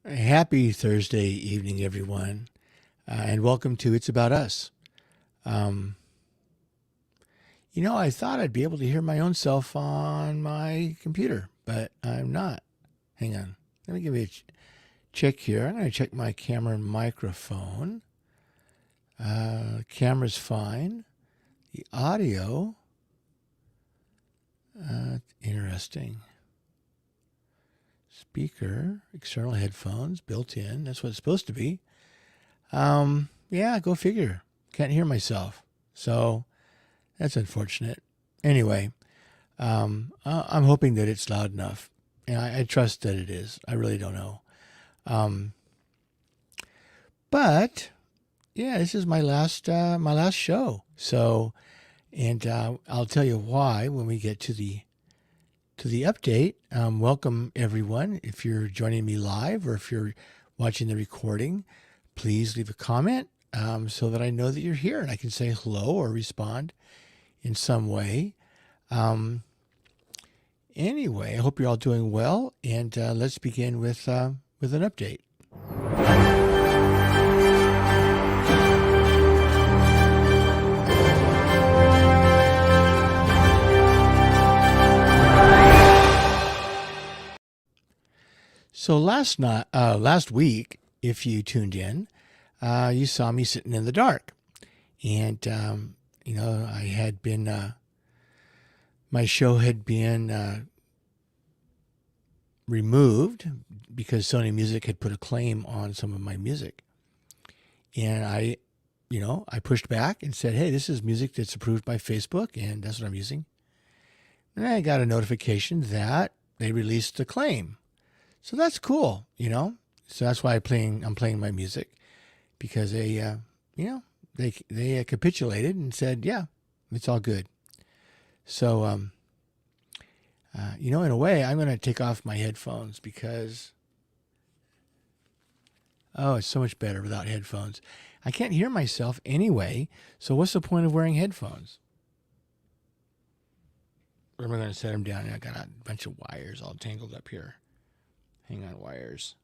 Happy Thursday evening, everyone, and welcome to It's About Us. Um, I thought I'd be able to hear my own self on my computer, but I'm not. Hang on. Let me give you a check here. I'm going to check my camera and microphone. Camera's fine. The audio, interesting. Speaker, external headphones, built in. That's what it's supposed to be. Yeah, go figure. Can't hear myself. So that's unfortunate. Anyway, I'm hoping that it's loud enough. And I trust that it is. I really don't know. Um, but yeah, this is my last show. So, and I'll tell you why when we get to the update. Welcome everyone. If you're joining me live or if you're watching the recording, please leave a comment so that I know that you're here and I can say hello or respond in some way. Anyway, I hope you're all doing well, and let's begin with an update. So last week, if you tuned in, you saw me sitting in the dark, and I had been my show had been removed because Sony Music had put a claim on some of my music, and I pushed back and said, "Hey, this is music that's approved by Facebook, and that's what I'm using." And I got a notification that they released a claim. So that's cool. So that's why I'm playing my music because they capitulated and said, yeah, it's all good. So, in a way, I'm going to take off my headphones because, it's so much better without headphones. I can't hear myself anyway. So what's the point of wearing headphones? Or am I going to set them down? I got a bunch of wires all tangled up here. Hang on, wires.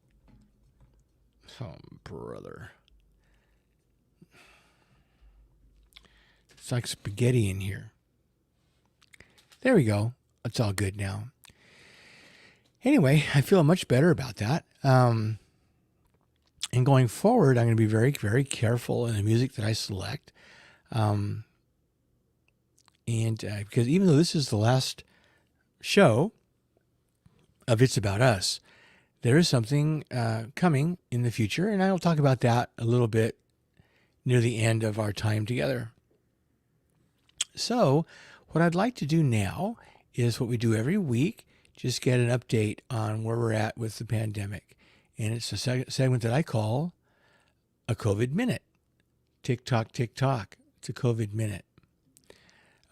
Oh, brother. It's like spaghetti in here. There we go. It's all good now. Anyway, I feel much better about that. And going forward, I'm going to be very, very careful in the music that I select. And because even though this is the last show of It's About Us, there is something coming in the future, and I'll talk about that a little bit near the end of our time together. So what I'd like to do now is what we do every week, just get an update on where we're at with the pandemic. And it's a segment that I call a COVID Minute. Tick tock, tick tock. It's a COVID Minute.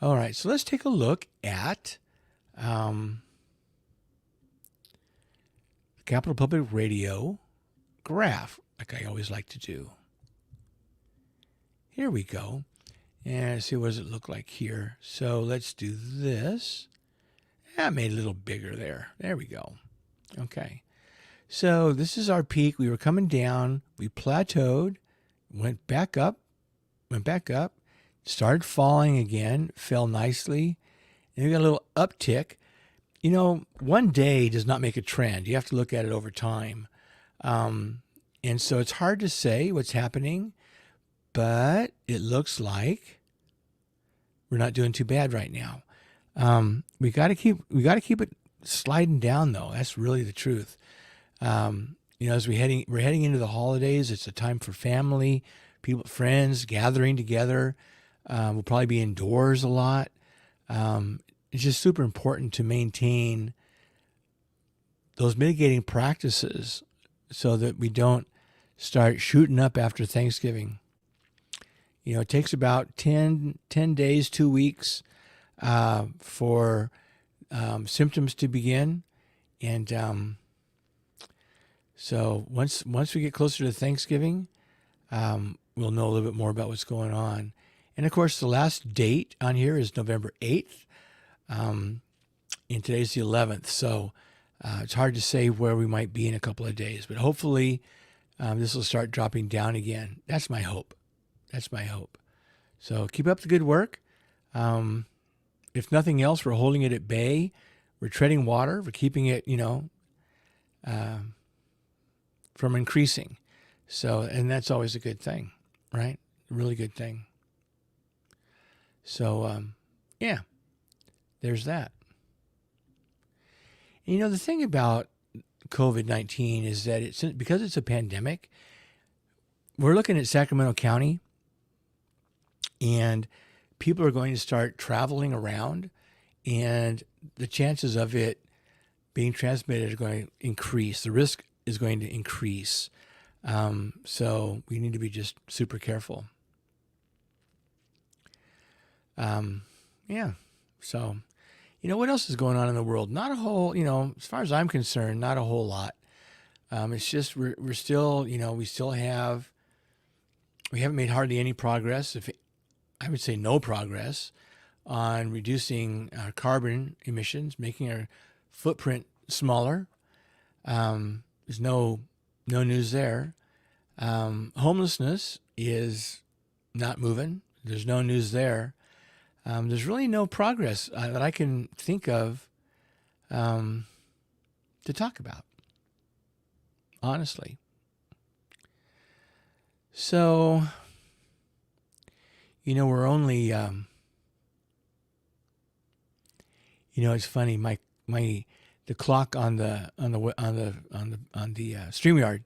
All right, so let's take a look at Capital Public Radio graph, like I always like to do. Here we go. And see, what does it look like here? So let's do this. I made it a little bigger there. There we go. Okay. So this is our peak. We were coming down. We plateaued, went back up, started falling again, fell nicely. And we got a little uptick. One day does not make a trend. You have to look at it over time. And so it's hard to say what's happening, but it looks like we're not doing too bad right now. We got to keep it sliding down though. That's really the truth. As we're heading into the holidays, it's a time for family, people, friends gathering together. We'll probably be indoors a lot. It's just super important to maintain those mitigating practices so that we don't start shooting up after Thanksgiving. It takes about 10 days, 2 weeks for symptoms to begin. And so once we get closer to Thanksgiving, we'll know a little bit more about what's going on. And of course, the last date on here is November 8th. And today's the 11th. So It's hard to say where we might be in a couple of days, but hopefully this will start dropping down again. That's my hope. That's my hope. So keep up the good work. If nothing else, we're holding it at bay. We're treading water. We're keeping it, from increasing. So, and that's always a good thing, right? A really good thing. So, yeah, there's that. And, the thing about COVID-19 is that because it's a pandemic, we're looking at Sacramento County, and people are going to start traveling around, and the chances of it being transmitted are going to increase. The risk is going to increase. So we need to be just super careful. Yeah. So, what else is going on in the world? Not a whole, as far as I'm concerned, not a whole lot. It's just, we're still, we haven't made hardly any progress. I would say no progress on reducing our carbon emissions, making our footprint smaller. There's no news there. Homelessness is not moving. There's no news there. There's really no progress that I can think of to talk about, honestly. So, we're only, it's funny. The clock on the StreamYard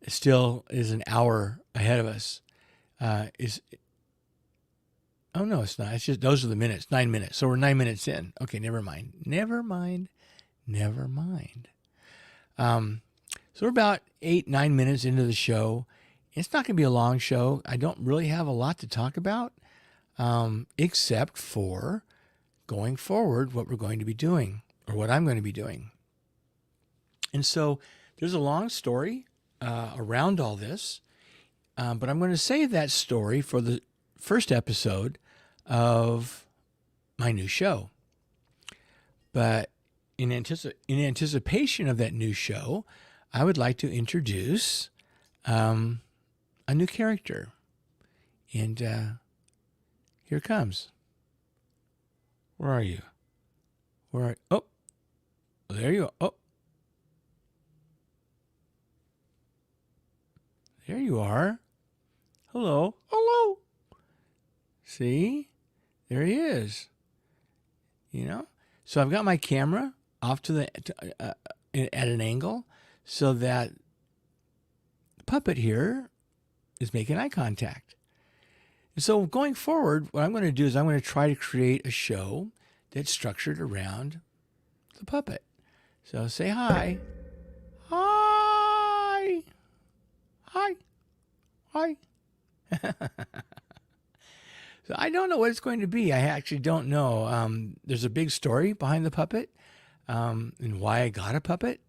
still is an hour ahead of us. Oh no, it's not. It's just those are the minutes. 9 minutes. So we're 9 minutes in. Okay, never mind. So we're about 8-9 minutes into the show. It's not going to be a long show. I don't really have a lot to talk about, except for going forward, what we're going to be doing, or what I'm going to be doing. And so there's a long story around all this, but I'm going to save that story for the first episode of my new show. But in anticipation of that new show, I would like to introduce a new character. And here it comes. Where are you? Oh, there you are. Oh, there you are. Hello. See? There he is. So I've got my camera off to at an angle so that the puppet here is making eye contact. And so going forward, what I'm going to do is I'm going to try to create a show that's structured around the puppet. So say hi. Hi. So I don't know what it's going to be. I actually don't know. There's a big story behind the puppet and why I got a puppet.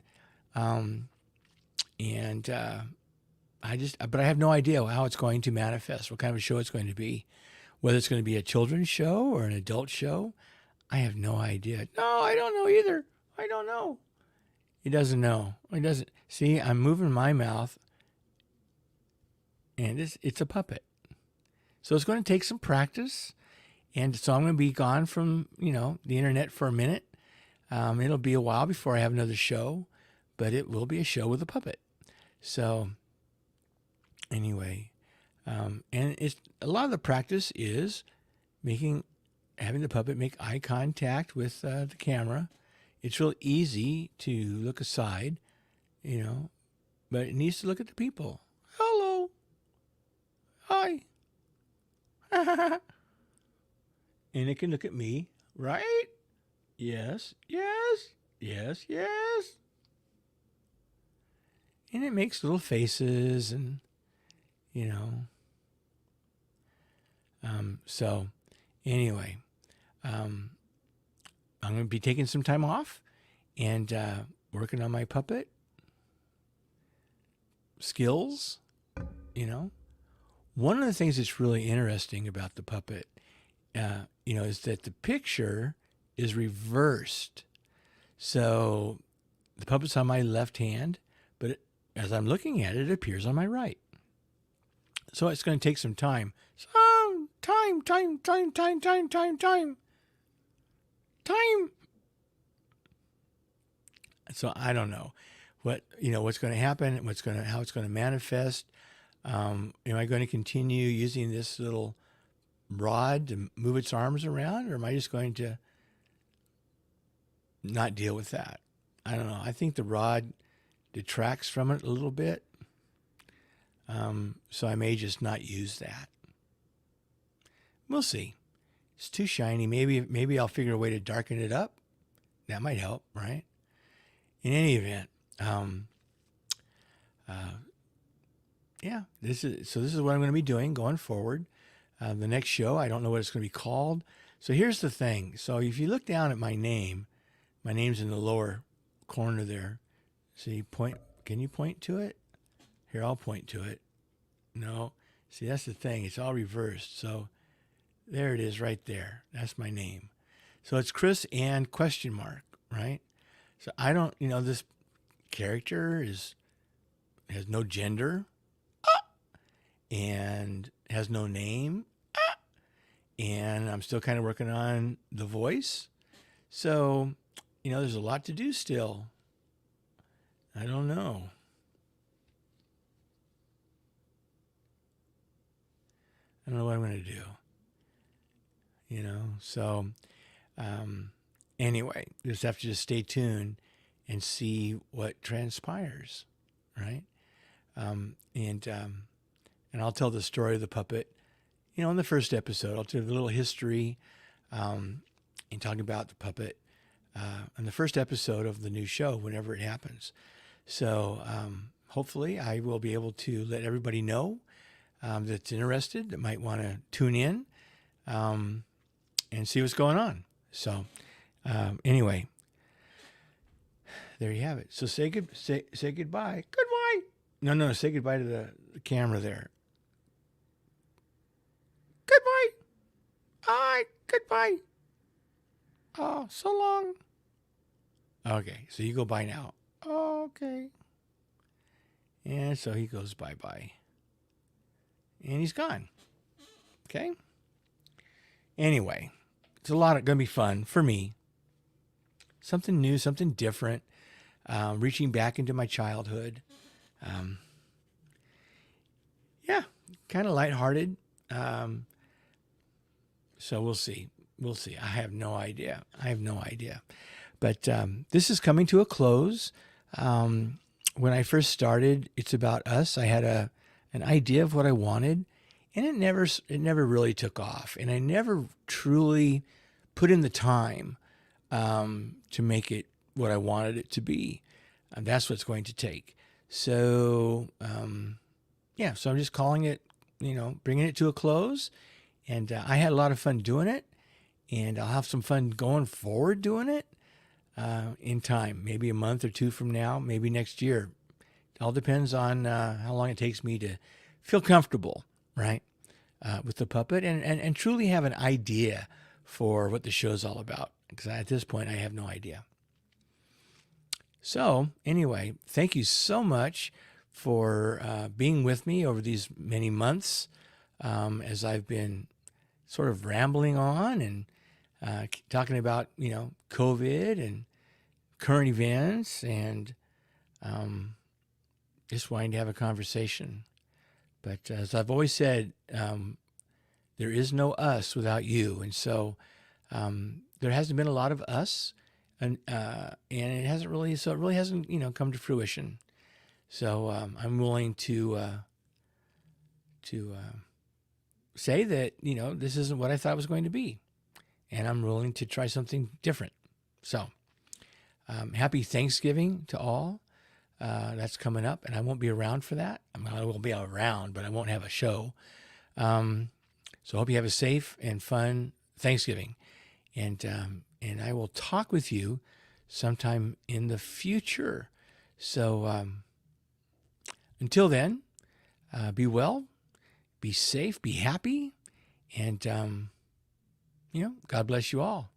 But I have no idea how it's going to manifest, what kind of a show it's going to be, whether it's going to be a children's show or an adult show. I have no idea. No, I don't know either. I don't know. He doesn't know. He doesn't. See, I'm moving my mouth, and it's a puppet. So it's going to take some practice. And so I'm going to be gone from, the internet for a minute. It'll be a while before I have another show, but it will be a show with a puppet. So anyway, and it's a lot of the practice is having the puppet make eye contact with the camera. It's real easy to look aside, but it needs to look at the people. Hello. Hi. And it can look at me, right? Yes. And it makes little faces and, so anyway, I'm going to be taking some time off and working on my puppet skills, One of the things that's really interesting about the puppet, is that the picture is reversed. So the puppet's on my left hand, but as I'm looking at it, it appears on my right. So it's going to take some time. So, time. So I don't know what's going to happen, how it's going to manifest. Am I going to continue using this little rod to move its arms around, or am I just going to not deal with that? I don't know. I think the rod detracts from it a little bit. So I may just not use that. We'll see. It's too shiny. Maybe I'll figure a way to darken it up. That might help, right? In any event, this is what I'm going to be doing going forward. The next show, I don't know what it's going to be called. So here's the thing. So if you look down at my name's in the lower corner there. See, can you point to it? Here, I'll point to it. No. See, that's the thing. It's all reversed. So there it is right there. That's my name. So it's Chris and ? Right? So I don't, this character has no gender and has no name. And I'm still kind of working on the voice. So, there's a lot to do still. I don't know. I don't know what I'm going to do. So anyway, just have to stay tuned and see what transpires, right? And I'll tell the story of the puppet, in the first episode. I'll do a little history and talk about the puppet in the first episode of the new show, whenever it happens. So hopefully I will be able to let everybody know that's interested, that might want to tune in and see what's going on. So anyway, there you have it. So say goodbye. Goodbye. No, say goodbye to the camera there. Goodbye. Goodbye. Oh, so long. Okay, so you go bye now. Okay. And so he goes bye-bye. And he's gone. Okay? Anyway, it's going to be fun for me. Something new, something different. Reaching back into my childhood. Kind of lighthearted. So we'll see. I have no idea. But this is coming to a close. When I first started, It's About Us, I had an idea of what I wanted, and it never really took off. And I never truly put in the time to make it what I wanted it to be. And that's what it's going to take. So, so I'm just calling it, bringing it to a close. And I had a lot of fun doing it. And I'll have some fun going forward doing it in time, maybe a month or two from now, maybe next year. It all depends on how long it takes me to feel comfortable, right, with the puppet and truly have an idea for what the show's all about. Because at this point, I have no idea. So anyway, thank you so much for being with me over these many months as I've been sort of rambling on and talking about, COVID and current events and just wanting to have a conversation. But as I've always said, there is no us without you. And so there hasn't been a lot of us and it hasn't really, hasn't, come to fruition. So I'm willing to say that, this isn't what I thought it was going to be. And I'm willing to try something different. So happy Thanksgiving to all. That's coming up, and I won't be around for that. I will be around, but I won't have a show. So I hope you have a safe and fun Thanksgiving. And I will talk with you sometime in the future. So until then, be well, be safe, be happy, and God bless you all.